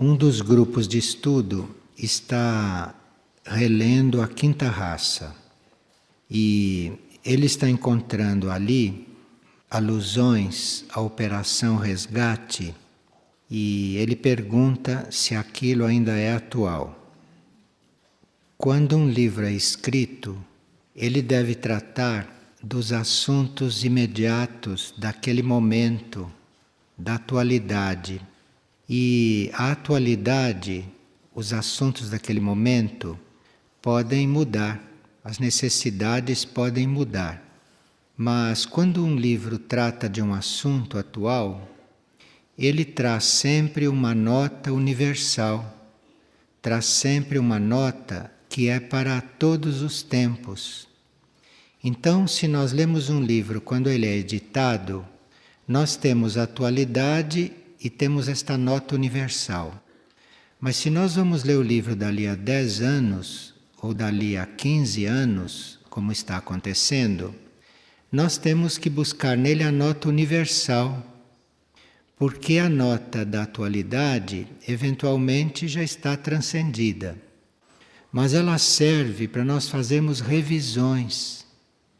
Um dos grupos de estudo está relendo a Quinta Raça e ele está encontrando ali alusões à Operação Resgate e ele pergunta se aquilo ainda é atual. Quando um livro é escrito, ele deve tratar dos assuntos imediatos daquele momento, da atualidade. E a atualidade, os assuntos daquele momento podem mudar, as necessidades podem mudar. Mas quando um livro trata de um assunto atual, ele traz sempre uma nota universal, traz sempre uma nota que é para todos os tempos. Então, se nós lemos um livro quando ele é editado, nós temos a atualidade e temos esta nota universal. Mas se nós vamos ler o livro dali a 10 anos, ou dali a 15 anos, como está acontecendo, nós temos que buscar nele a nota universal, porque a nota da atualidade eventualmente já está transcendida. Mas ela serve para nós fazermos revisões.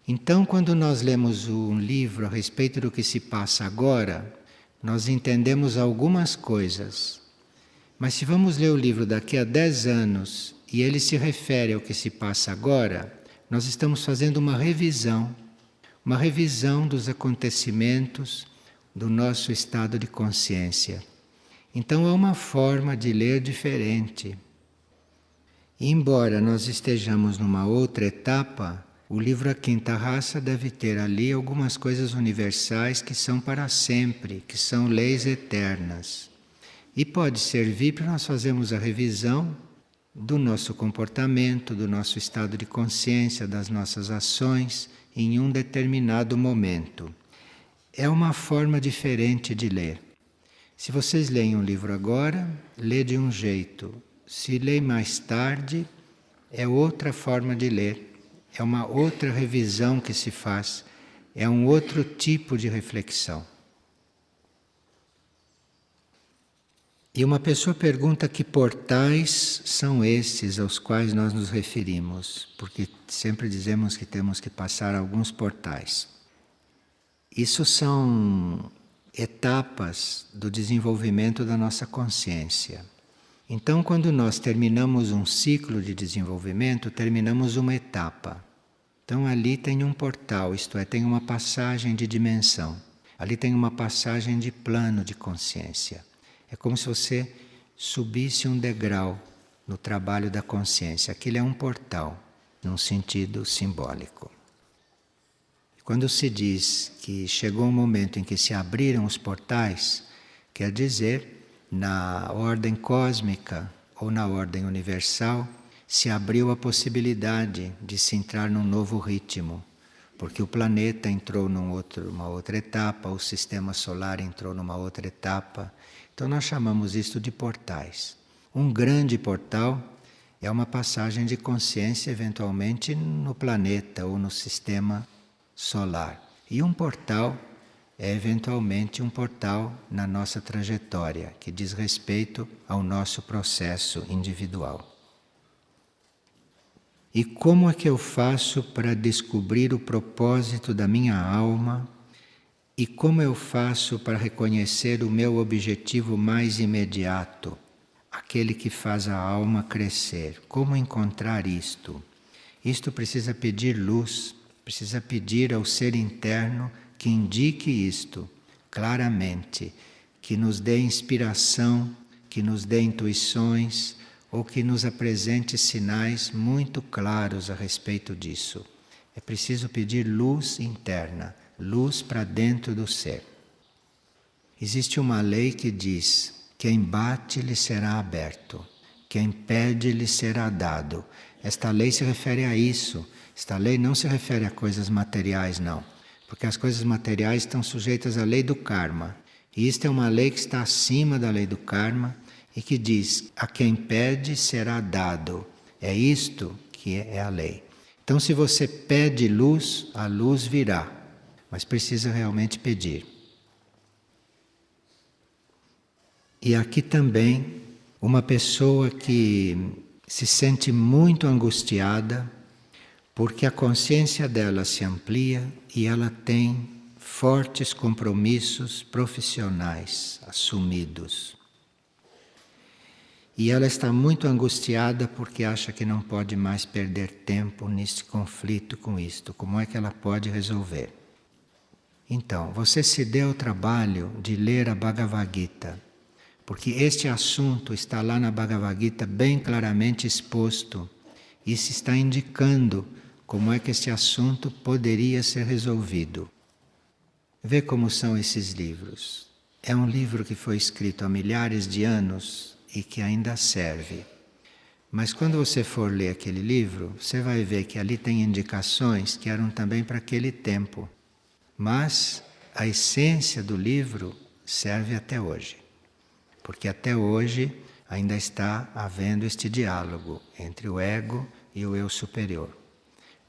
Então, quando nós lemos um livro a respeito do que se passa agora, nós entendemos algumas coisas. Mas se vamos ler o livro daqui a 10 anos e ele se refere ao que se passa agora, nós estamos fazendo uma revisão dos acontecimentos do nosso estado de consciência. Então é uma forma de ler diferente. E embora nós estejamos numa outra etapa, o livro A Quinta Raça deve ter ali algumas coisas universais que são para sempre, que são leis eternas. E pode servir para nós fazermos a revisão do nosso comportamento, do nosso estado de consciência, das nossas ações em um determinado momento. É uma forma diferente de ler. Se vocês leem um livro agora, lê de um jeito. Se lê mais tarde, é outra forma de ler. É uma outra revisão que se faz. É um outro tipo de reflexão. E uma pessoa pergunta que portais são esses aos quais nós nos referimos, porque sempre dizemos que temos que passar alguns portais. Isso são etapas do desenvolvimento da nossa consciência. Então, quando nós terminamos um ciclo de desenvolvimento, terminamos uma etapa. Então, ali tem um portal, isto é, tem uma passagem de dimensão. Ali tem uma passagem de plano de consciência. É como se você subisse um degrau no trabalho da consciência. Aquilo é um portal, num sentido simbólico. Quando se diz que chegou um momento em que se abriram os portais, quer dizer, na ordem cósmica ou na ordem universal, se abriu a possibilidade de se entrar num novo ritmo, porque o planeta entrou numa outra etapa, o sistema solar entrou numa outra etapa. Então nós chamamos isto de portais. Um grande portal é uma passagem de consciência eventualmente no planeta ou no sistema solar. E um portal é eventualmente um portal na nossa trajetória, que diz respeito ao nosso processo individual. E como é que eu faço para descobrir o propósito da minha alma? E como eu faço para reconhecer o meu objetivo mais imediato, aquele que faz a alma crescer? Como encontrar isto? Isto precisa pedir luz, precisa pedir ao ser interno que indique isto claramente, que nos dê inspiração, que nos dê intuições ou que nos apresente sinais muito claros a respeito disso. É preciso pedir luz interna, luz para dentro do ser. Existe uma lei que diz: quem bate lhe será aberto, quem pede lhe será dado. Esta lei se refere a isso. Esta lei não se refere a coisas materiais, não. Porque as coisas materiais estão sujeitas à lei do karma. E isto é uma lei que está acima da lei do karma e que diz: a quem pede será dado. É isto que é a lei. Então, se você pede luz, a luz virá. Mas precisa realmente pedir. E aqui também uma pessoa que se sente muito angustiada porque a consciência dela se amplia e ela tem fortes compromissos profissionais assumidos. E ela está muito angustiada porque acha que não pode mais perder tempo nesse conflito com isto. Como é que ela pode resolver? Então, você se deu o trabalho de ler a Bhagavad Gita, porque este assunto está lá na Bhagavad Gita bem claramente exposto. E se está indicando como é que este assunto poderia ser resolvido. Vê como são esses livros. É um livro que foi escrito há milhares de anos e que ainda serve. Mas quando você for ler aquele livro, você vai ver que ali tem indicações que eram também para aquele tempo. Mas a essência do livro serve até hoje. Porque até hoje ainda está havendo este diálogo entre o ego e o eu superior.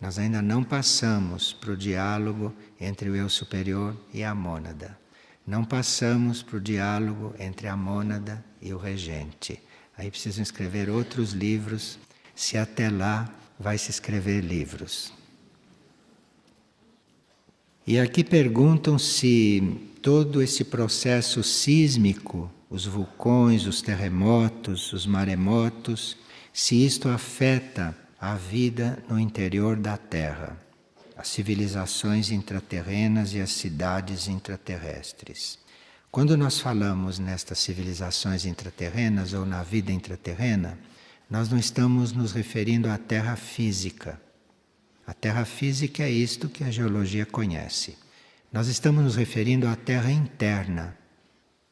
Nós ainda não passamos para o diálogo entre o eu superior e a mônada. Não passamos para o diálogo entre a mônada e o regente. Aí precisam escrever outros livros, se até lá vai se escrever livros. E aqui perguntam se todo esse processo sísmico, os vulcões, os terremotos, os maremotos, se isto afeta a vida no interior da Terra, as civilizações intraterrenas e as cidades intraterrestres. Quando nós falamos nestas civilizações intraterrenas ou na vida intraterrena, nós não estamos nos referindo à Terra física. A Terra física é isto que a geologia conhece. Nós estamos nos referindo à Terra interna,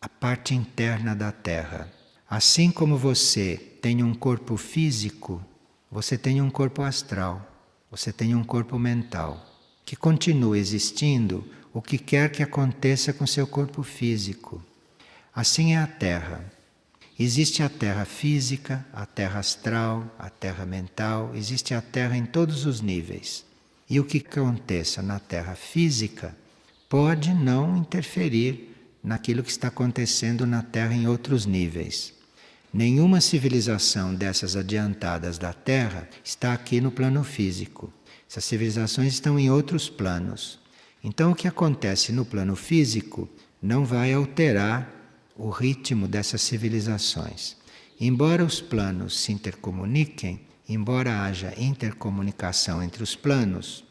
a parte interna da Terra. Assim como você tem um corpo físico, você tem um corpo astral, você tem um corpo mental, que continua existindo o que quer que aconteça com seu corpo físico. Assim é a Terra. Existe a Terra física, a Terra astral, a Terra mental, existe a Terra em todos os níveis. E o que aconteça na Terra física pode não interferir naquilo que está acontecendo na Terra em outros níveis. Nenhuma civilização dessas adiantadas da Terra está aqui no plano físico. Essas civilizações estão em outros planos. Então o que acontece no plano físico não vai alterar o ritmo dessas civilizações. Embora os planos se intercomuniquem, embora haja intercomunicação entre os planos,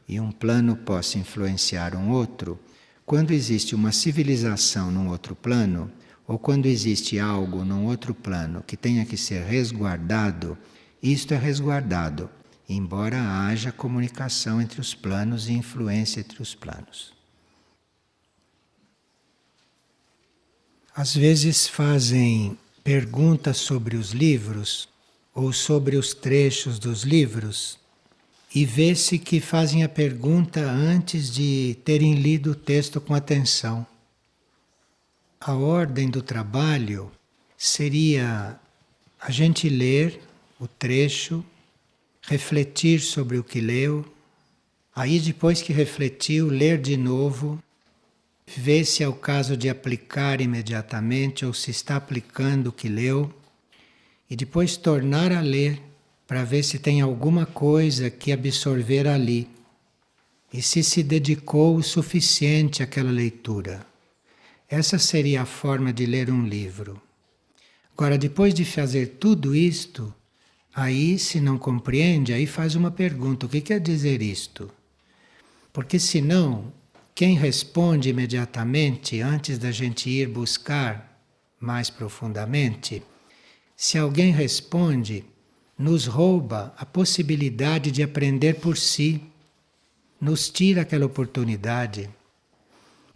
e um plano possa influenciar um outro, quando existe uma civilização num outro plano, ou quando existe algo num outro plano que tenha que ser resguardado, isto é resguardado, embora haja comunicação entre os planos e influência entre os planos. Às vezes fazem perguntas sobre os livros ou sobre os trechos dos livros e vê-se que fazem a pergunta antes de terem lido o texto com atenção. A ordem do trabalho seria a gente ler o trecho, refletir sobre o que leu, aí depois que refletiu, ler de novo, ver se é o caso de aplicar imediatamente ou se está aplicando o que leu, e depois tornar a ler para ver se tem alguma coisa que absorver ali e se dedicou o suficiente àquela leitura. Essa seria a forma de ler um livro. Agora, depois de fazer tudo isto, aí, se não compreende, aí faz uma pergunta: o que quer dizer isto? Porque senão, quem responde imediatamente, antes da gente ir buscar mais profundamente, se alguém responde, nos rouba a possibilidade de aprender por si, nos tira aquela oportunidade.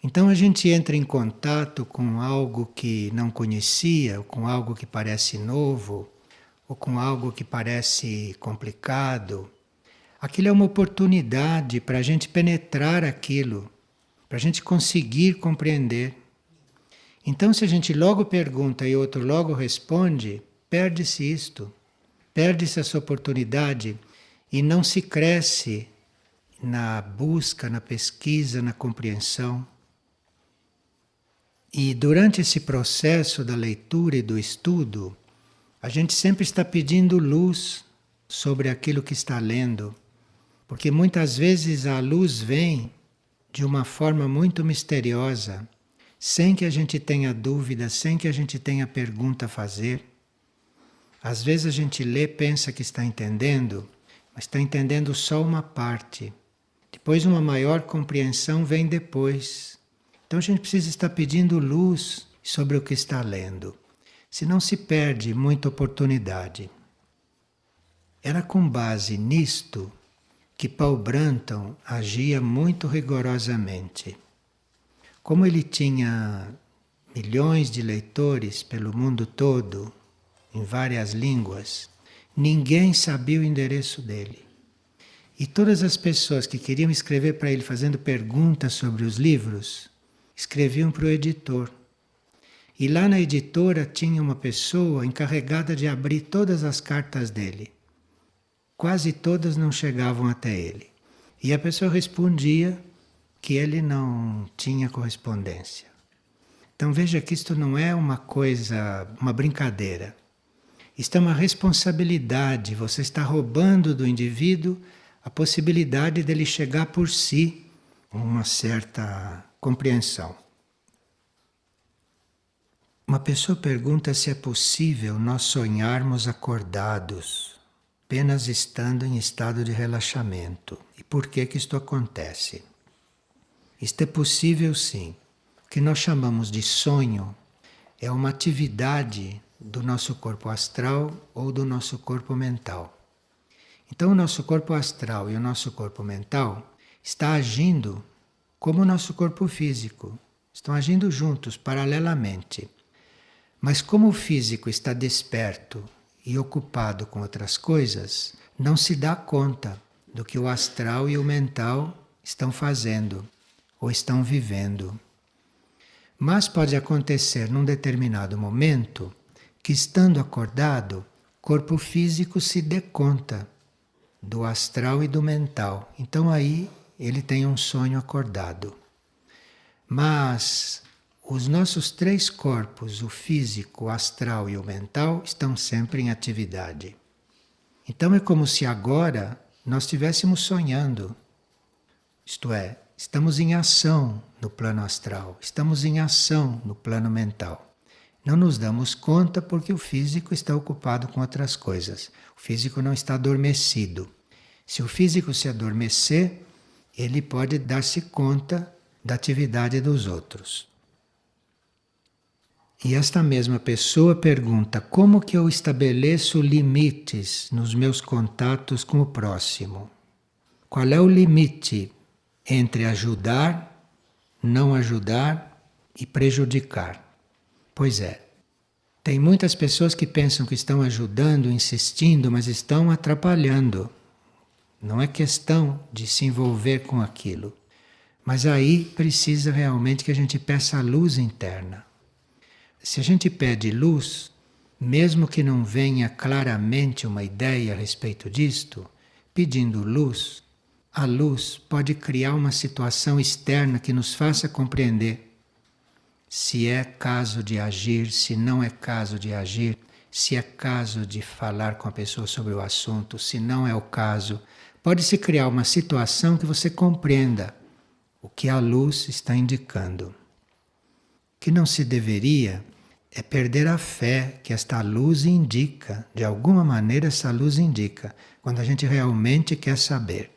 Então a gente entra em contato com algo que não conhecia, ou com algo que parece novo, ou com algo que parece complicado. Aquilo é uma oportunidade para a gente penetrar aquilo, para a gente conseguir compreender. Então, se a gente logo pergunta e outro logo responde, perde-se isto, perde-se essa oportunidade e não se cresce na busca, na pesquisa, na compreensão. E durante esse processo da leitura e do estudo, A gente sempre está pedindo luz sobre aquilo que está lendo, porque muitas vezes a luz vem de uma forma muito misteriosa, sem que a gente tenha dúvida, sem que a gente tenha pergunta a fazer. Às vezes a gente lê, pensa que está entendendo, mas está entendendo só uma parte. Depois uma maior compreensão vem depois. Então a gente precisa estar pedindo luz sobre o que está lendo, senão se perde muita oportunidade. Era com base nisto que Paul Brunton agia muito rigorosamente. Como ele tinha milhões de leitores pelo mundo todo, em várias línguas, ninguém sabia o endereço dele. E todas as pessoas que queriam escrever para ele fazendo perguntas sobre os livros, escreviam para o editor. E lá na editora tinha uma pessoa encarregada de abrir todas as cartas dele. Quase todas não chegavam até ele. E a pessoa respondia que ele não tinha correspondência. Então veja que isto não é uma coisa, uma brincadeira. Isto é uma responsabilidade. Você está roubando do indivíduo a possibilidade dele chegar por si a uma certa compreensão. Uma pessoa pergunta se é possível nós sonharmos acordados, apenas estando em estado de relaxamento. E por que isto acontece? Isto é possível sim. O que nós chamamos de sonho é uma atividade do nosso corpo astral ou do nosso corpo mental. Então o nosso corpo astral e o nosso corpo mental está agindo como o nosso corpo físico. Estão agindo juntos, paralelamente. Mas como o físico está desperto e ocupado com outras coisas, não se dá conta do que o astral e o mental estão fazendo ou estão vivendo. Mas pode acontecer num determinado momento que, estando acordado, o corpo físico se dê conta do astral e do mental. Então aí ele tem um sonho acordado. Mas os nossos três corpos, o físico, o astral e o mental, estão sempre em atividade. Então é como se agora nós estivéssemos sonhando. Isto é, estamos em ação no plano astral, estamos em ação no plano mental. Não nos damos conta porque o físico está ocupado com outras coisas. O físico não está adormecido. Se o físico se adormecer, ele pode dar-se conta da atividade dos outros. E esta mesma pessoa pergunta: como que eu estabeleço limites nos meus contatos com o próximo? Qual é o limite entre ajudar, não ajudar e prejudicar? Pois é, tem muitas pessoas que pensam que estão ajudando, insistindo, mas estão atrapalhando. Não é questão de se envolver com aquilo. Mas aí precisa realmente que a gente peça a luz interna. Se a gente pede luz, mesmo que não venha claramente uma ideia a respeito disto, pedindo luz, a luz pode criar uma situação externa que nos faça compreender se é caso de agir, se não é caso de agir, se é caso de falar com a pessoa sobre o assunto, se não é o caso. Pode-se criar uma situação que você compreenda o que a luz está indicando. O que não se deveria é perder a fé que esta luz indica. De alguma maneira essa luz indica, quando a gente realmente quer saber.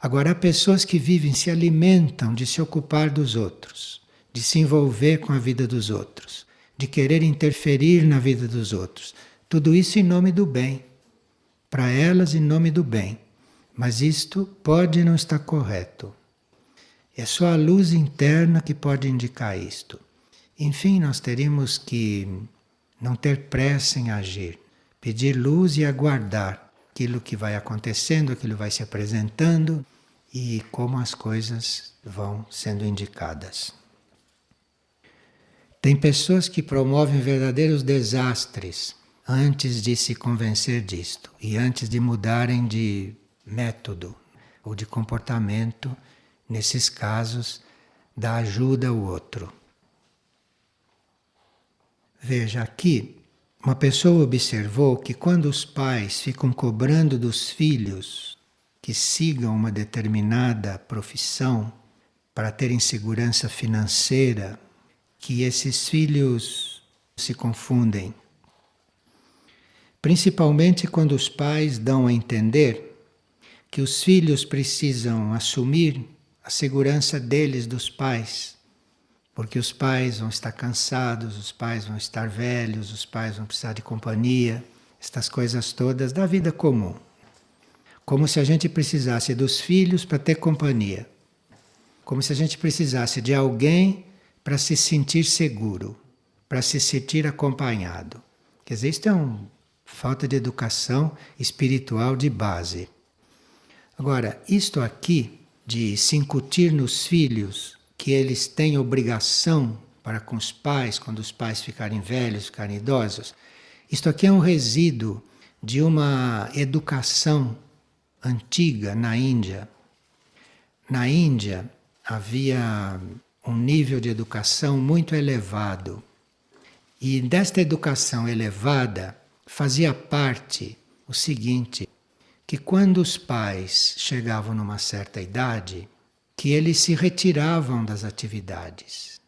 Agora, há pessoas que vivem, se alimentam de se ocupar dos outros, de se envolver com a vida dos outros, de querer interferir na vida dos outros. Tudo isso em nome do bem. Para elas, em nome do bem. Mas isto pode não estar correto. É só a luz interna que pode indicar isto. Enfim, nós teríamos que não ter pressa em agir, pedir luz e aguardar aquilo que vai acontecendo, aquilo vai se apresentando e como as coisas vão sendo indicadas. Tem pessoas que promovem verdadeiros desastres antes de se convencer disto e antes de mudarem de método ou de comportamento, nesses casos, da ajuda ao outro. Veja, aqui Uma pessoa observou que quando os pais ficam cobrando dos filhos que sigam uma determinada profissão para terem segurança financeira, que esses filhos se confundem. Principalmente quando os pais dão a entender que os filhos precisam assumir a segurança deles, dos pais, porque os pais vão estar cansados, os pais vão estar velhos, os pais vão precisar de companhia, estas coisas todas da vida comum. Como se a gente precisasse dos filhos para ter companhia. Como se a gente precisasse de alguém para se sentir seguro, para se sentir acompanhado. Quer dizer, isto é uma falta de educação espiritual de base. Agora, isto aqui de se incutir nos filhos que eles têm obrigação para com os pais, quando os pais ficarem velhos, ficarem idosos, isto aqui é um resíduo de uma educação antiga na Índia. Na Índia havia um nível de educação muito elevado. E desta educação elevada fazia parte o seguinte, que quando os pais chegavam numa certa idade, que eles se retiravam das atividades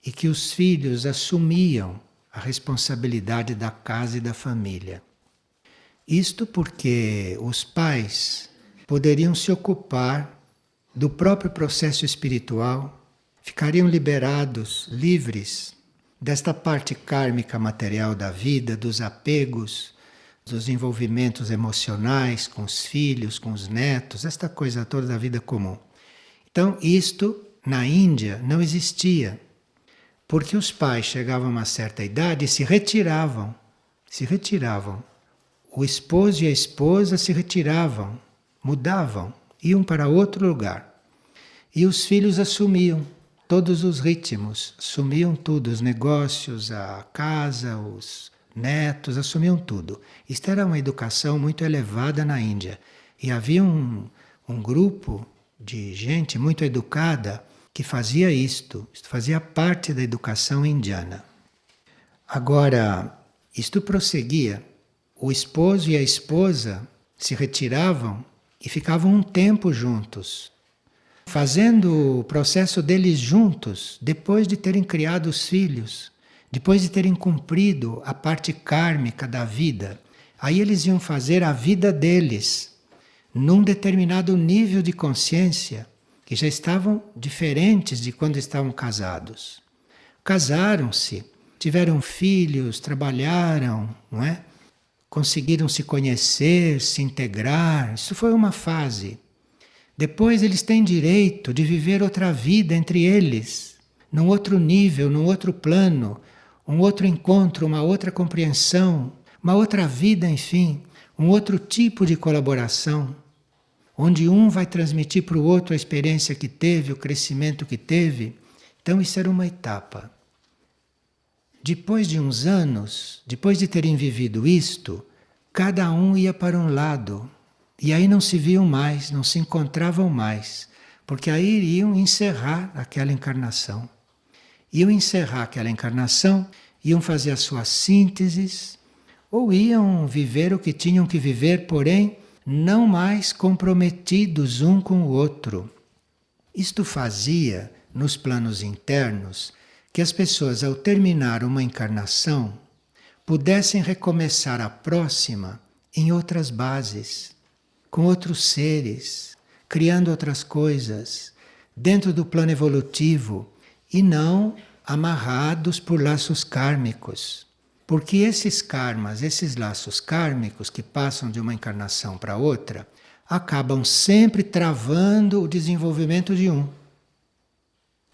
e que os filhos assumiam a responsabilidade da casa e da família. Isto porque os pais poderiam se ocupar do próprio processo espiritual, ficariam liberados, livres desta parte kármica material da vida, dos apegos, dos envolvimentos emocionais com os filhos, com os netos, esta coisa toda da vida comum. Então, isto na Índia não existia, porque os pais chegavam a uma certa idade e se retiravam. O esposo e a esposa se retiravam, mudavam, iam para outro lugar. E os filhos assumiam todos os ritmos, assumiam tudo, os negócios, a casa, os netos, assumiam tudo. Isto era uma educação muito elevada na Índia. E havia um grupo de gente muito educada que fazia isto fazia parte da educação indiana. Agora, isto prosseguia. O esposo e a esposa se retiravam e ficavam um tempo juntos, fazendo o processo deles juntos, depois de terem criado os filhos, depois de terem cumprido a parte kármica da vida. Aí eles iam fazer a vida deles, num determinado nível de consciência, que já estavam diferentes de quando estavam casados. Casaram-se, tiveram filhos, trabalharam, não é? Conseguiram se conhecer, se integrar. Isso foi uma fase. Depois eles têm direito de viver outra vida entre eles, num outro nível, num outro plano, um outro encontro, uma outra compreensão, uma outra vida, enfim, um outro tipo de colaboração, onde um vai transmitir para o outro a experiência que teve, o crescimento que teve. Então isso era uma etapa. Depois de uns anos, depois de terem vivido isto, cada um ia para um lado. E aí não se viam mais, não se encontravam mais, porque aí iriam encerrar aquela encarnação. Iam encerrar aquela encarnação, iam fazer as suas sínteses, ou iam viver o que tinham que viver, porém, não mais comprometidos um com o outro. Isto fazia, nos planos internos, que as pessoas, ao terminar uma encarnação, pudessem recomeçar a próxima em outras bases, com outros seres, criando outras coisas, dentro do plano evolutivo, e não amarrados por laços kármicos. Porque esses karmas, esses laços kármicos que passam de uma encarnação para outra, acabam sempre travando o desenvolvimento de um.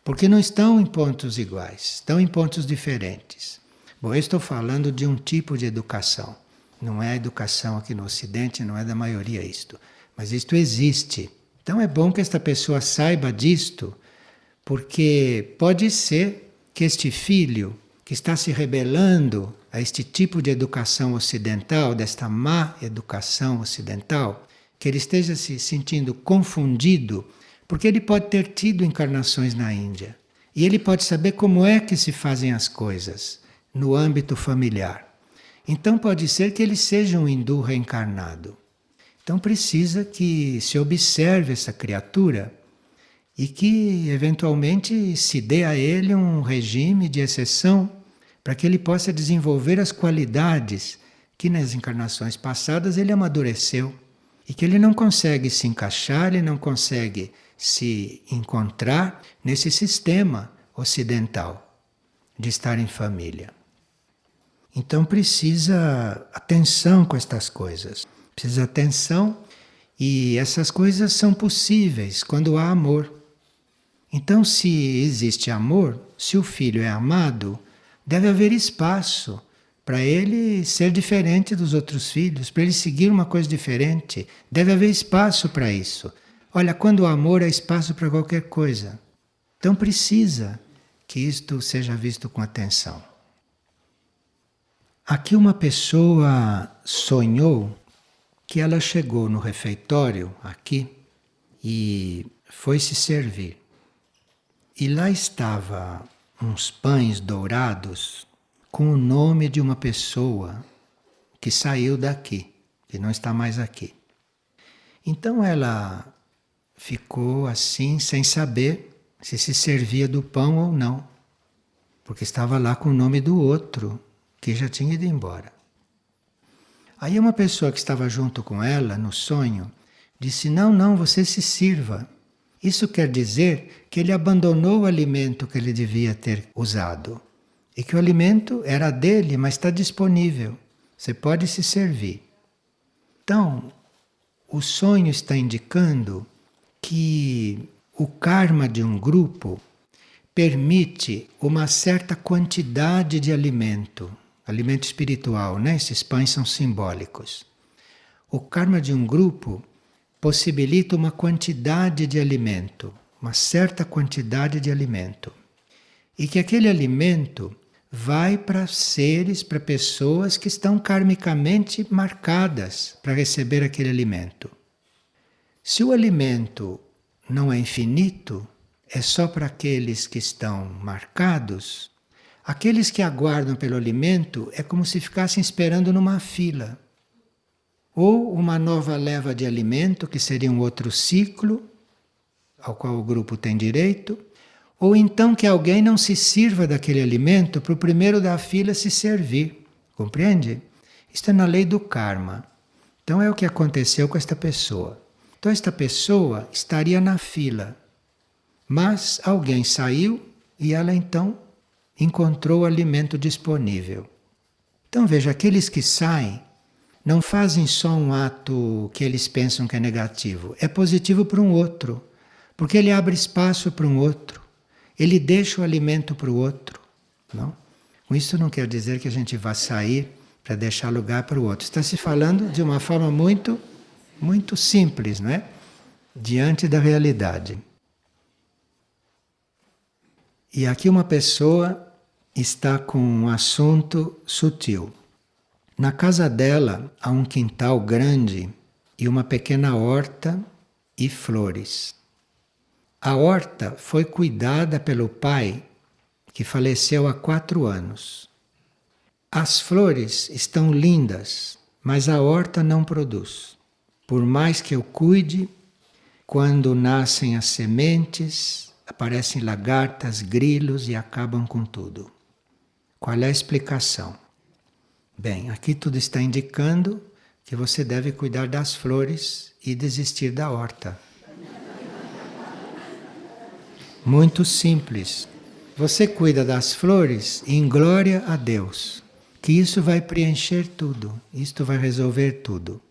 Porque não estão em pontos iguais, estão em pontos diferentes. Bom, eu estou falando de um tipo de educação. Não é a educação aqui no Ocidente, não é da maioria isto. Mas isto existe. Então é bom que esta pessoa saiba disto, porque pode ser que este filho que está se rebelando a este tipo de educação ocidental, desta má educação ocidental, que ele esteja se sentindo confundido, porque ele pode ter tido encarnações na Índia. E ele pode saber como é que se fazem as coisas no âmbito familiar. Então pode ser que ele seja um hindu reencarnado. Então precisa que se observe essa criatura e que eventualmente se dê a ele um regime de exceção para que ele possa desenvolver as qualidades que nas encarnações passadas ele amadureceu e que ele não consegue se encaixar, ele não consegue se encontrar nesse sistema ocidental de estar em família. Então precisa atenção com estas coisas. Precisa atenção e essas coisas são possíveis quando há amor. Então, se existe amor, se o filho é amado, deve haver espaço para ele ser diferente dos outros filhos, para ele seguir uma coisa diferente. Deve haver espaço para isso. Olha, quando o amor há espaço para qualquer coisa. Então precisa que isto seja visto com atenção. Aqui uma pessoa sonhou que ela chegou no refeitório aqui e foi se servir. E lá estava uns pães dourados com o nome de uma pessoa que saiu daqui, que não está mais aqui. Então ela ficou assim, sem saber se servia do pão ou não, porque estava lá com o nome do outro, que já tinha ido embora. Aí uma pessoa que estava junto com ela, no sonho, disse, não, você se sirva. Isso quer dizer que ele abandonou o alimento que ele devia ter usado. E que o alimento era dele, mas está disponível. Você pode se servir. Então, o sonho está indicando que o karma de um grupo permite uma certa quantidade de alimento espiritual, né? Esses pães são simbólicos. O karma de um grupo possibilita uma quantidade de alimento, uma certa quantidade de alimento. E que aquele alimento vai para seres, para pessoas que estão karmicamente marcadas para receber aquele alimento. Se o alimento não é infinito, é só para aqueles que estão marcados, aqueles que aguardam pelo alimento é como se ficassem esperando numa fila. Ou uma nova leva de alimento, que seria um outro ciclo, ao qual o grupo tem direito, ou então que alguém não se sirva daquele alimento para o primeiro da fila se servir. Compreende? Isto é na lei do karma. Então é o que aconteceu com esta pessoa. Então esta pessoa estaria na fila, mas alguém saiu e ela então encontrou o alimento disponível. Então veja, aqueles que saem não fazem só um ato que eles pensam que é negativo, é positivo para um outro, porque ele abre espaço para um outro, ele deixa o alimento para o outro. Não? Com isso não quer dizer que a gente vá sair para deixar lugar para o outro. Está se falando de uma forma muito, muito simples, não é? Diante da realidade. E aqui uma pessoa está com um assunto sutil. Na casa dela há um quintal grande e uma pequena horta e flores. A horta foi cuidada pelo pai, que faleceu há 4 anos. As flores estão lindas, mas a horta não produz. Por mais que eu cuide, quando nascem as sementes, aparecem lagartas, grilos e acabam com tudo. Qual é a explicação? Bem, aqui tudo está indicando que você deve cuidar das flores e desistir da horta. Muito simples. Você cuida das flores em glória a Deus, que isso vai preencher tudo, isto vai resolver tudo.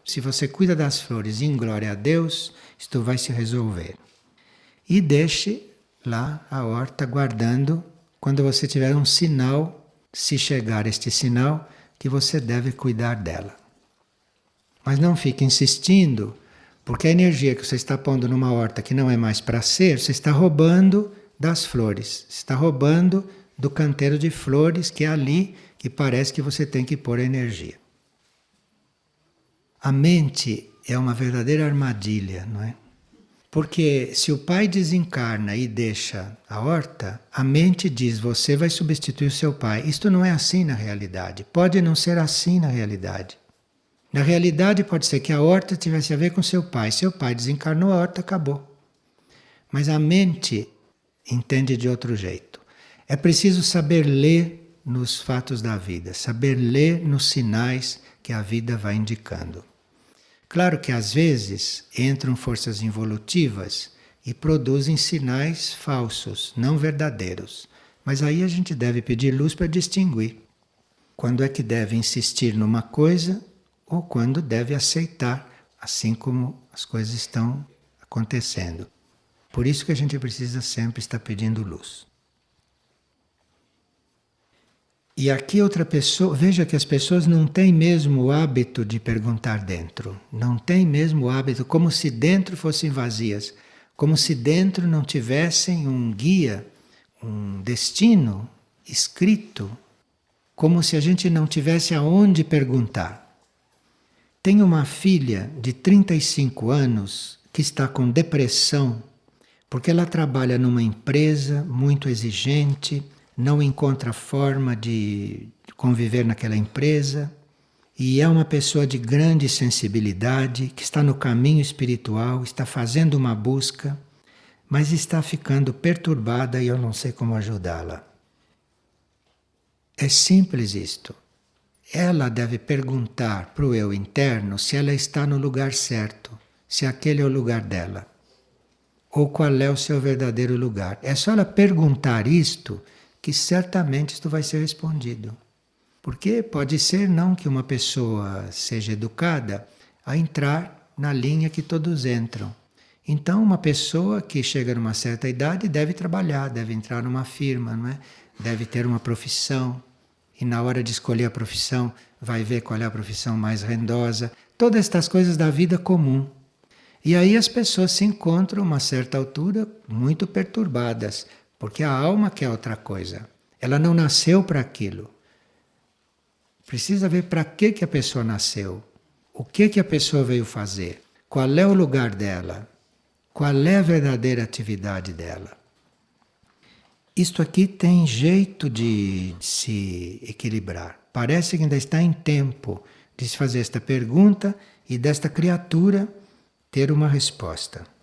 Se você cuida das flores em glória a Deus, isto vai se resolver. E deixe lá a horta guardando quando você tiver um sinal, se chegar este sinal, que você deve cuidar dela. Mas não fique insistindo, porque a energia que você está pondo numa horta que não é mais para ser, você está roubando das flores, você está roubando do canteiro de flores que é ali que parece que você tem que pôr a energia. A mente é uma verdadeira armadilha, não é? Porque se o pai desencarna e deixa a horta, a mente diz, você vai substituir o seu pai. Isto não é assim na realidade. Pode não ser assim na realidade. Na realidade pode ser que a horta tivesse a ver com seu pai. Seu pai desencarnou, a horta acabou. Mas a mente entende de outro jeito. É preciso saber ler nos fatos da vida, saber ler nos sinais que a vida vai indicando. Claro que às vezes entram forças involutivas e produzem sinais falsos, não verdadeiros. Mas aí a gente deve pedir luz para distinguir quando é que deve insistir numa coisa ou quando deve aceitar, assim como as coisas estão acontecendo. Por isso que a gente precisa sempre estar pedindo luz. E aqui outra pessoa, veja que as pessoas não têm mesmo o hábito de perguntar dentro. Não têm mesmo o hábito, como se dentro fossem vazias. Como se dentro não tivessem um guia, um destino escrito. Como se a gente não tivesse aonde perguntar. Tenho uma filha de 35 anos que está com depressão, porque ela trabalha numa empresa muito exigente, não encontra forma de conviver naquela empresa e é uma pessoa de grande sensibilidade, que está no caminho espiritual, está fazendo uma busca, mas está ficando perturbada e eu não sei como ajudá-la. É simples isto. Ela deve perguntar para o eu interno se ela está no lugar certo, se aquele é o lugar dela, ou qual é o seu verdadeiro lugar. É só ela perguntar isto que certamente isto vai ser respondido. Porque pode ser não que uma pessoa seja educada a entrar na linha que todos entram. Então uma pessoa que chega numa certa idade deve trabalhar, deve entrar numa firma, não é? Deve ter uma profissão. E na hora de escolher a profissão, vai ver qual é a profissão mais rendosa. Todas estas coisas da vida comum. E aí as pessoas se encontram, a uma certa altura, muito perturbadas. Porque a alma quer outra coisa. Ela não nasceu para aquilo. Precisa ver para que a pessoa nasceu. O que a pessoa veio fazer. Qual é o lugar dela. Qual é a verdadeira atividade dela. Isto aqui tem jeito de se equilibrar. Parece que ainda está em tempo de se fazer esta pergunta e desta criatura ter uma resposta.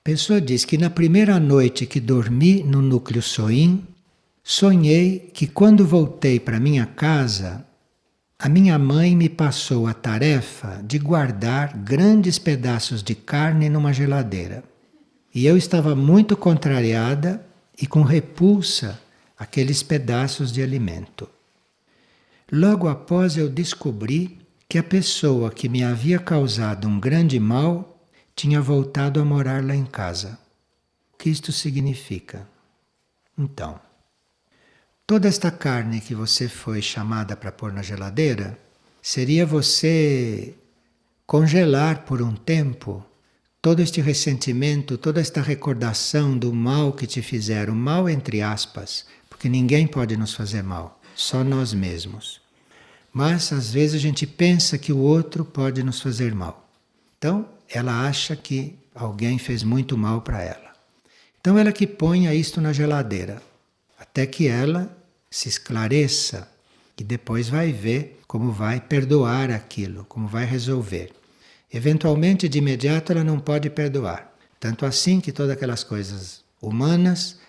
A pessoa diz que na primeira noite que dormi no núcleo Soin, sonhei que quando voltei para minha casa, a minha mãe me passou a tarefa de guardar grandes pedaços de carne numa geladeira. E eu estava muito contrariada e com repulsa àqueles pedaços de alimento. Logo após eu descobri que a pessoa que me havia causado um grande mal tinha voltado a morar lá em casa. O que isto significa? Então, toda esta carne que você foi chamada para pôr na geladeira, seria você congelar por um tempo todo este ressentimento, toda esta recordação do mal que te fizeram, mal entre aspas, porque ninguém pode nos fazer mal, só nós mesmos. Mas às vezes a gente pensa que o outro pode nos fazer mal. Então, ela acha que alguém fez muito mal para ela. Então ela que ponha isto na geladeira, até que ela se esclareça e depois vai ver como vai perdoar aquilo, como vai resolver. Eventualmente, de imediato, ela não pode perdoar. Tanto assim que todas aquelas coisas humanas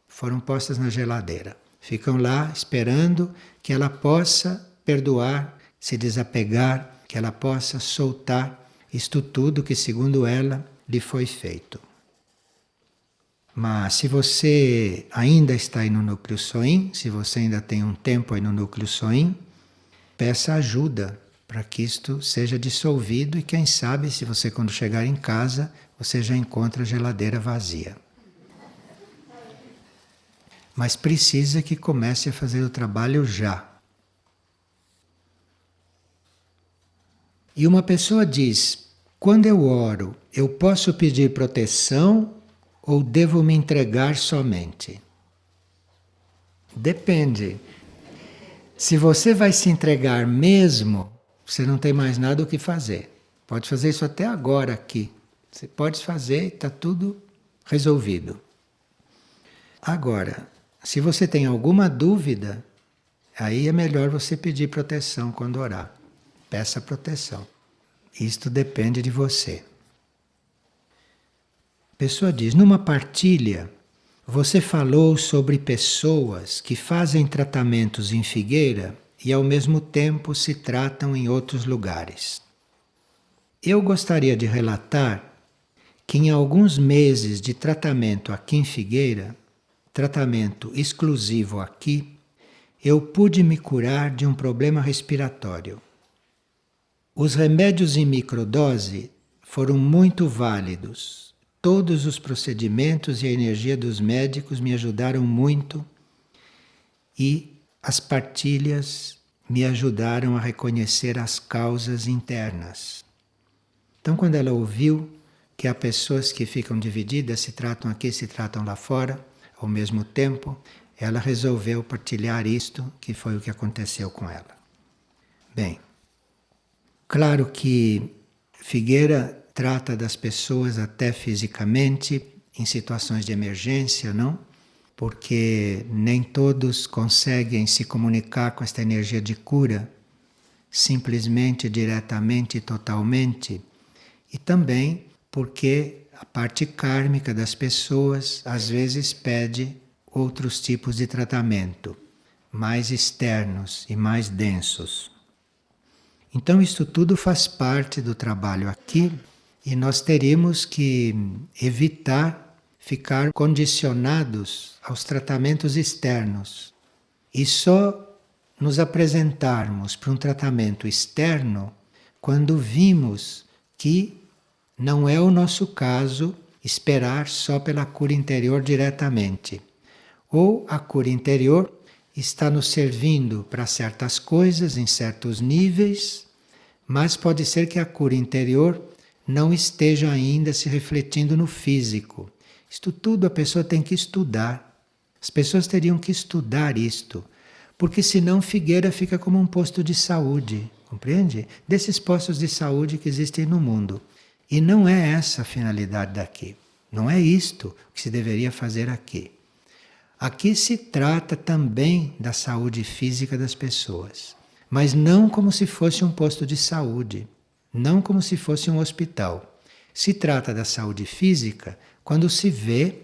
foram postas na geladeira. Ficam lá esperando que ela possa perdoar, se desapegar, que ela possa soltar isto tudo que, segundo ela, lhe foi feito. Mas se você ainda está aí no núcleo Soin, se você ainda tem um tempo aí no núcleo Soin, peça ajuda para que isto seja dissolvido e quem sabe, se você quando chegar em casa, você já encontra a geladeira vazia. Mas precisa que comece a fazer o trabalho já. E uma pessoa diz, quando eu oro, eu posso pedir proteção ou devo me entregar somente? Depende. Se você vai se entregar mesmo, você não tem mais nada o que fazer. Pode fazer isso até agora aqui. Você pode fazer, está tudo resolvido. Agora, se você tem alguma dúvida, aí é melhor você pedir proteção quando orar. Peça proteção. Isto depende de você. A pessoa diz, numa partilha, você falou sobre pessoas que fazem tratamentos em Figueira e ao mesmo tempo se tratam em outros lugares. Eu gostaria de relatar que em alguns meses de tratamento aqui em Figueira, tratamento exclusivo aqui, eu pude me curar de um problema respiratório. Os remédios em microdose foram muito válidos. Todos os procedimentos e a energia dos médicos me ajudaram muito e as partilhas me ajudaram a reconhecer as causas internas. Então, quando ela ouviu que há pessoas que ficam divididas, se tratam aqui, se tratam lá fora, ao mesmo tempo, ela resolveu partilhar isto, que foi o que aconteceu com ela. Bem, claro que Figueira trata das pessoas até fisicamente, em situações de emergência, não? Porque nem todos conseguem se comunicar com esta energia de cura, simplesmente, diretamente e totalmente. E também porque a parte kármica das pessoas às vezes pede outros tipos de tratamento, mais externos e mais densos. Então isto tudo faz parte do trabalho aqui e nós teríamos que evitar ficar condicionados aos tratamentos externos e só nos apresentarmos para um tratamento externo quando vimos que não é o nosso caso esperar só pela cura interior diretamente. Ou a cura interior está nos servindo para certas coisas, em certos níveis, mas pode ser que a cura interior não esteja ainda se refletindo no físico. Isto tudo a pessoa tem que estudar. As pessoas teriam que estudar isto, porque senão Figueira fica como um posto de saúde, compreende? Desses postos de saúde que existem no mundo. E não é essa a finalidade daqui. Não é isto que se deveria fazer aqui. Aqui se trata também da saúde física das pessoas, mas não como se fosse um posto de saúde, não como se fosse um hospital. Se trata da saúde física quando se vê,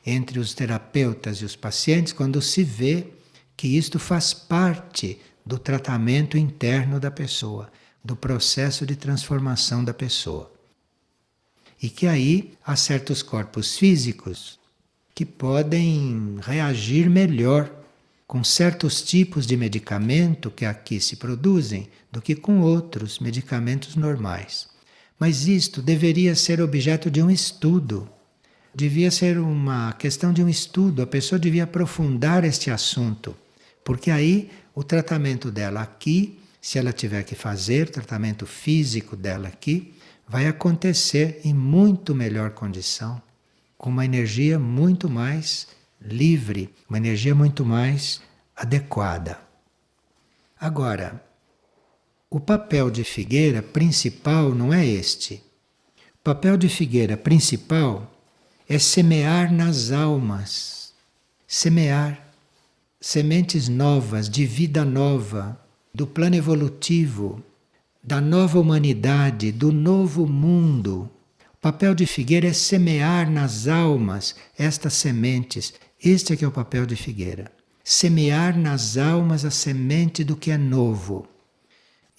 entre os terapeutas e os pacientes, quando se vê que isto faz parte do tratamento interno da pessoa, do processo de transformação da pessoa. E que aí há certos corpos físicos que podem reagir melhor com certos tipos de medicamento que aqui se produzem do que com outros medicamentos normais. Mas isto deveria ser objeto de um estudo. Devia ser uma questão de um estudo, a pessoa devia aprofundar este assunto, porque aí o tratamento dela aqui, se ela tiver que fazer, o tratamento físico dela aqui, vai acontecer em muito melhor condição, com uma energia muito mais livre, uma energia muito mais adequada. Agora, o papel de Figueira principal não é este. O papel de Figueira principal é semear nas almas, semear sementes novas, de vida nova, do plano evolutivo, da nova humanidade, do novo mundo. O papel de Figueira é semear nas almas estas sementes. Este é que é o papel de Figueira. Semear nas almas a semente do que é novo.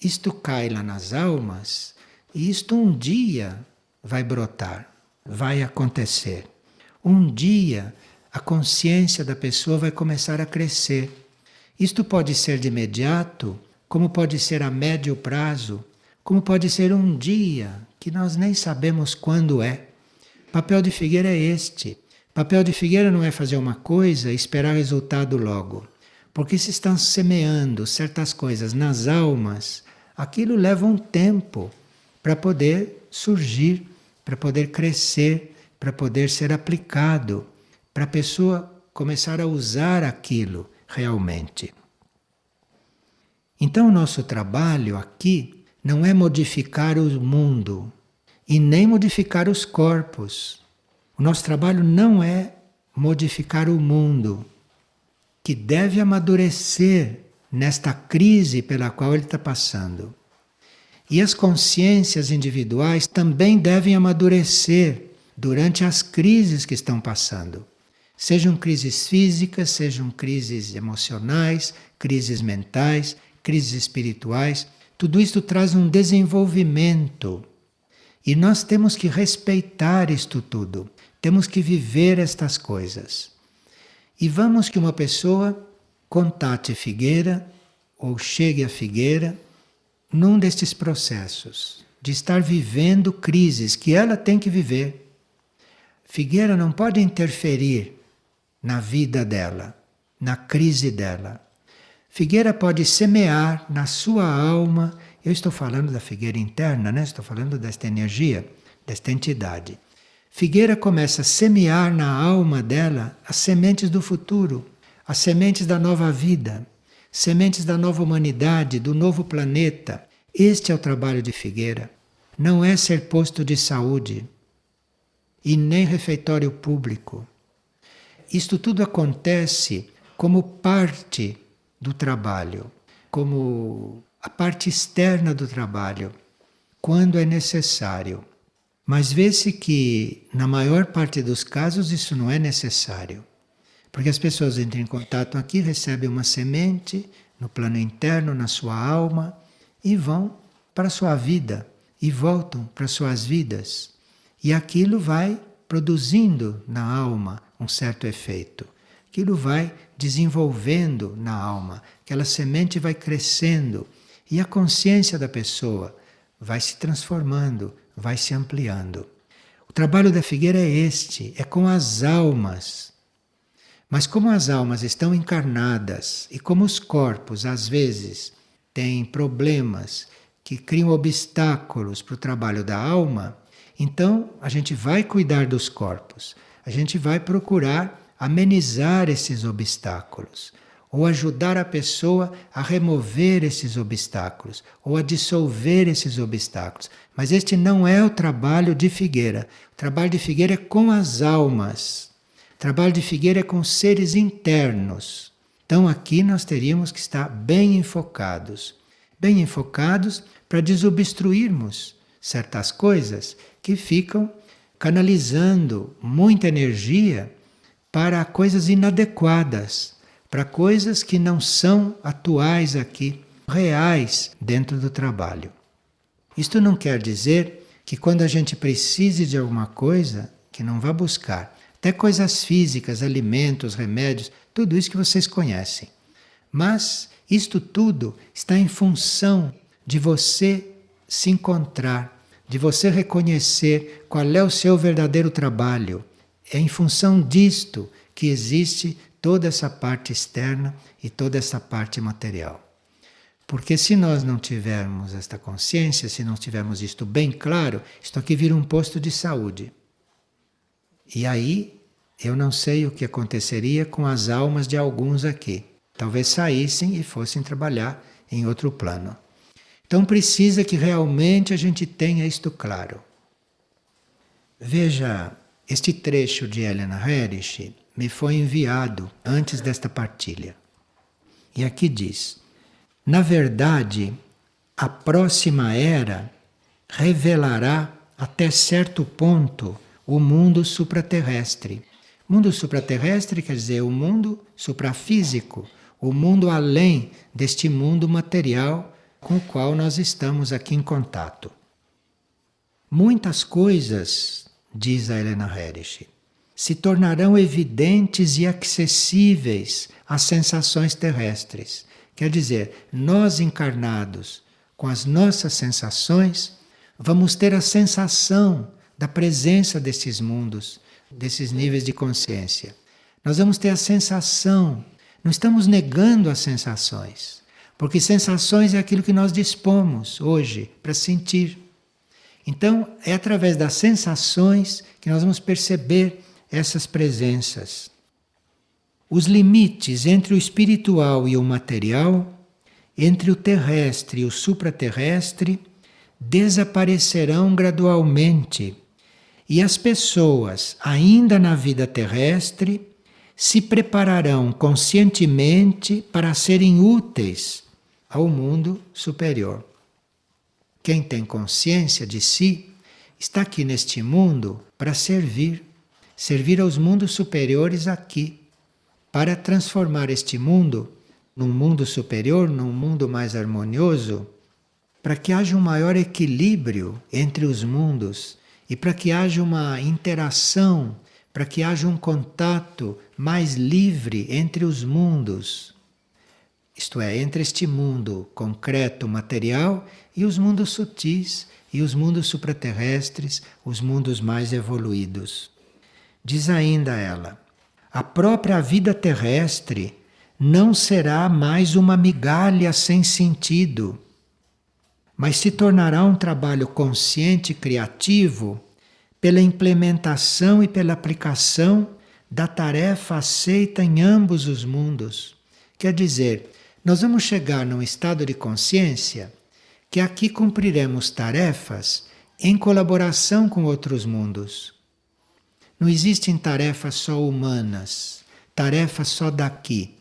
Isto cai lá nas almas e isto um dia vai brotar, vai acontecer. Um dia a consciência da pessoa vai começar a crescer. Isto pode ser de imediato, como pode ser a médio prazo, como pode ser um dia, que nós nem sabemos quando é. O papel de Figueira é este. O papel de Figueira não é fazer uma coisa e esperar resultado logo. Porque se estão semeando certas coisas nas almas, aquilo leva um tempo para poder surgir, para poder crescer, para poder ser aplicado, para a pessoa começar a usar aquilo realmente. Então o nosso trabalho aqui não é modificar o mundo. e nem modificar os corpos. O nosso trabalho não é modificar o mundo, que deve amadurecer nesta crise pela qual ele está passando. E as consciências individuais também devem amadurecer durante as crises que estão passando. Sejam crises físicas, sejam crises emocionais, crises mentais, crises espirituais. Tudo isso traz um desenvolvimento. E nós temos que respeitar isto tudo. Temos que viver estas coisas. E vamos que uma pessoa contate Figueira ou chegue a Figueira num destes processos de estar vivendo crises que ela tem que viver. Figueira não pode interferir na vida dela, na crise dela. Figueira pode semear na sua alma. Eu estou falando da figueira interna, né? Estou falando desta energia, desta entidade. Figueira começa a semear na alma dela as sementes do futuro, as sementes da nova vida, sementes da nova humanidade, do novo planeta. Este é o trabalho de Figueira. Não é ser posto de saúde e nem refeitório público. Isto tudo acontece como parte do trabalho, como a parte externa do trabalho, quando é necessário. Mas vê-se que, na maior parte dos casos, isso não é necessário. Porque as pessoas entram em contato aqui, recebem uma semente no plano interno, na sua alma, e vão para a sua vida, e voltam para suas vidas. E aquilo vai produzindo na alma um certo efeito. Aquilo vai desenvolvendo na alma, aquela semente vai crescendo e a consciência da pessoa vai se transformando, vai se ampliando. O trabalho da Figueira é este, é com as almas. Mas como as almas estão encarnadas e como os corpos às vezes têm problemas que criam obstáculos para o trabalho da alma, então a gente vai cuidar dos corpos. A gente vai procurar amenizar esses obstáculos, ou ajudar a pessoa a remover esses obstáculos, ou a dissolver esses obstáculos. Mas este não é o trabalho de Figueira. O trabalho de Figueira é com as almas. O trabalho de Figueira é com seres internos. Então aqui nós teríamos que estar bem enfocados para desobstruirmos certas coisas que ficam canalizando muita energia para coisas inadequadas, para coisas que não são atuais aqui, reais dentro do trabalho. Isto não quer dizer que quando a gente precise de alguma coisa, que não vá buscar. Até coisas físicas, alimentos, remédios, tudo isso que vocês conhecem. Mas isto tudo está em função de você se encontrar, de você reconhecer qual é o seu verdadeiro trabalho. É em função disto que existe toda essa parte externa e toda essa parte material. Porque se nós não tivermos esta consciência, se não tivermos isto bem claro, isto aqui vira um posto de saúde. E aí eu não sei o que aconteceria com as almas de alguns aqui. Talvez saíssem e fossem trabalhar em outro plano. Então precisa que realmente a gente tenha isto claro. Veja, este trecho de Helena Herrich me foi enviado antes desta partilha. E aqui diz: na verdade, a próxima era revelará até certo ponto o mundo supraterrestre. Mundo supraterrestre quer dizer o mundo suprafísico, o mundo além deste mundo material com o qual nós estamos aqui em contato. Muitas coisas, diz a Helena Herrich, se tornarão evidentes e acessíveis às sensações terrestres. Quer dizer, nós encarnados, com as nossas sensações, vamos ter a sensação da presença desses mundos, desses níveis de consciência. Nós vamos ter a sensação, não estamos negando as sensações, porque sensações é aquilo que nós dispomos hoje para sentir. Então, é através das sensações que nós vamos perceber essas presenças. Os limites entre o espiritual e o material, entre o terrestre e o supraterrestre, desaparecerão gradualmente e as pessoas, ainda na vida terrestre, se prepararão conscientemente para serem úteis ao mundo superior. Quem tem consciência de si está aqui neste mundo para servir aos mundos superiores aqui, para transformar este mundo num mundo superior, num mundo mais harmonioso, para que haja um maior equilíbrio entre os mundos e para que haja uma interação, para que haja um contato mais livre entre os mundos. Isto é, entre este mundo concreto, material, e os mundos sutis, e os mundos supraterrestres, os mundos mais evoluídos. Diz ainda ela, a própria vida terrestre não será mais uma migalha sem sentido, mas se tornará um trabalho consciente e criativo pela implementação e pela aplicação da tarefa aceita em ambos os mundos. Quer dizer, nós vamos chegar num estado de consciência que aqui cumpriremos tarefas em colaboração com outros mundos. Não existem tarefas só humanas, tarefas só daqui.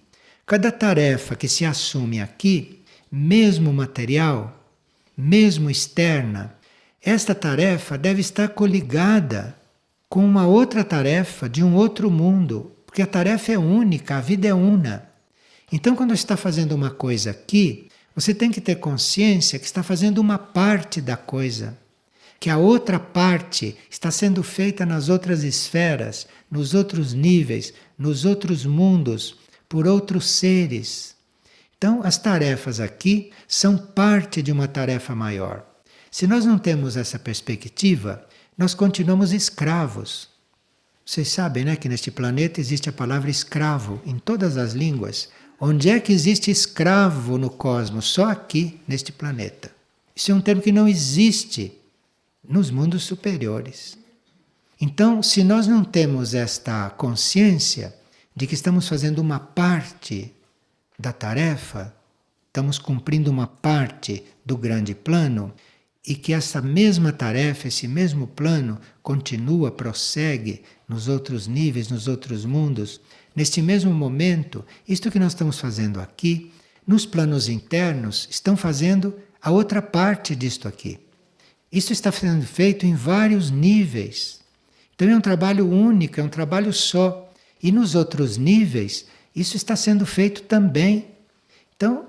Cada tarefa que se assume aqui, mesmo material, mesmo externa, esta tarefa deve estar coligada com uma outra tarefa de um outro mundo, porque a tarefa é única, a vida é una. Então, quando você está fazendo uma coisa aqui, você tem que ter consciência que está fazendo uma parte da coisa, que a outra parte está sendo feita nas outras esferas, nos outros níveis, nos outros mundos, por outros seres. Então, as tarefas aqui são parte de uma tarefa maior. Se nós não temos essa perspectiva, nós continuamos escravos. Vocês sabem, né, que neste planeta existe a palavra escravo em todas as línguas. Onde é que existe escravo no cosmos? Só aqui, neste planeta. Isso é um termo que não existe nos mundos superiores. Então, se nós não temos esta consciência de que estamos fazendo uma parte da tarefa, estamos cumprindo uma parte do grande plano, e que essa mesma tarefa, esse mesmo plano, continua, prossegue nos outros níveis, nos outros mundos, neste mesmo momento, isto que nós estamos fazendo aqui, nos planos internos, estão fazendo a outra parte disto aqui. Isso está sendo feito em vários níveis. Então é um trabalho único, é um trabalho só. E nos outros níveis, isso está sendo feito também. Então,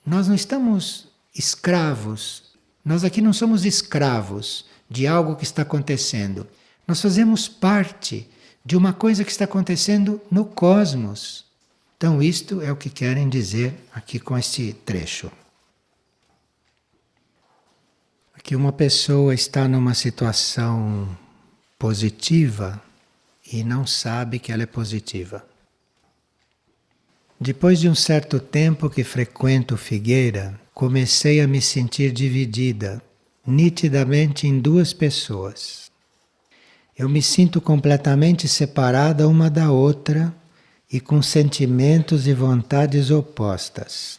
nós não estamos escravos. Nós aqui não somos escravos de algo que está acontecendo. Nós fazemos parte de uma coisa que está acontecendo no cosmos. Então, isto é o que querem dizer aqui com este trecho. Aqui uma pessoa está numa situação positiva e não sabe que ela é positiva. Depois de um certo tempo que frequento Figueira, comecei a me sentir dividida, nitidamente em duas pessoas. Eu me sinto completamente separada uma da outra e com sentimentos e vontades opostas.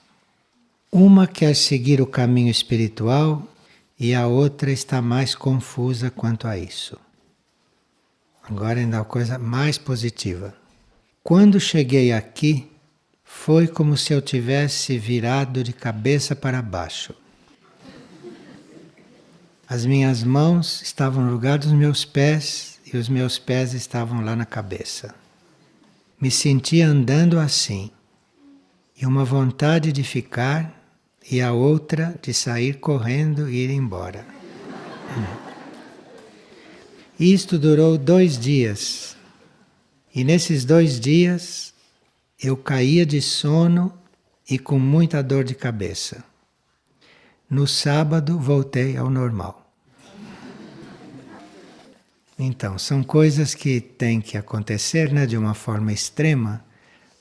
Uma quer seguir o caminho espiritual e a outra está mais confusa quanto a isso. Agora ainda uma coisa mais positiva. Quando cheguei aqui, foi como se eu tivesse virado de cabeça para baixo. As minhas mãos estavam no lugar dos meus pés e os meus pés estavam lá na cabeça. Me sentia andando assim, e uma vontade de ficar e a outra de sair correndo e ir embora. Isto durou 2 dias. E nesses 2 dias eu caía de sono e com muita dor de cabeça. No sábado voltei ao normal. Então, são coisas que têm que acontecer, né, de uma forma extrema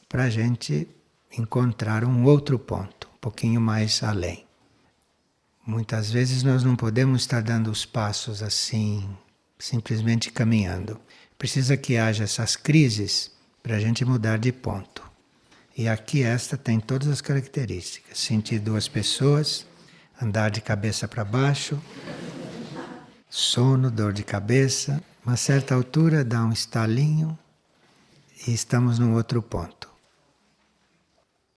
para a gente encontrar um outro ponto, um pouquinho mais além. Muitas vezes nós não podemos estar dando os passos assim, simplesmente caminhando. Precisa que haja essas crises para a gente mudar de ponto. E aqui esta tem todas as características. Sentir 2 pessoas, andar de cabeça para baixo, sono, dor de cabeça. Uma certa altura dá um estalinho e estamos num outro ponto.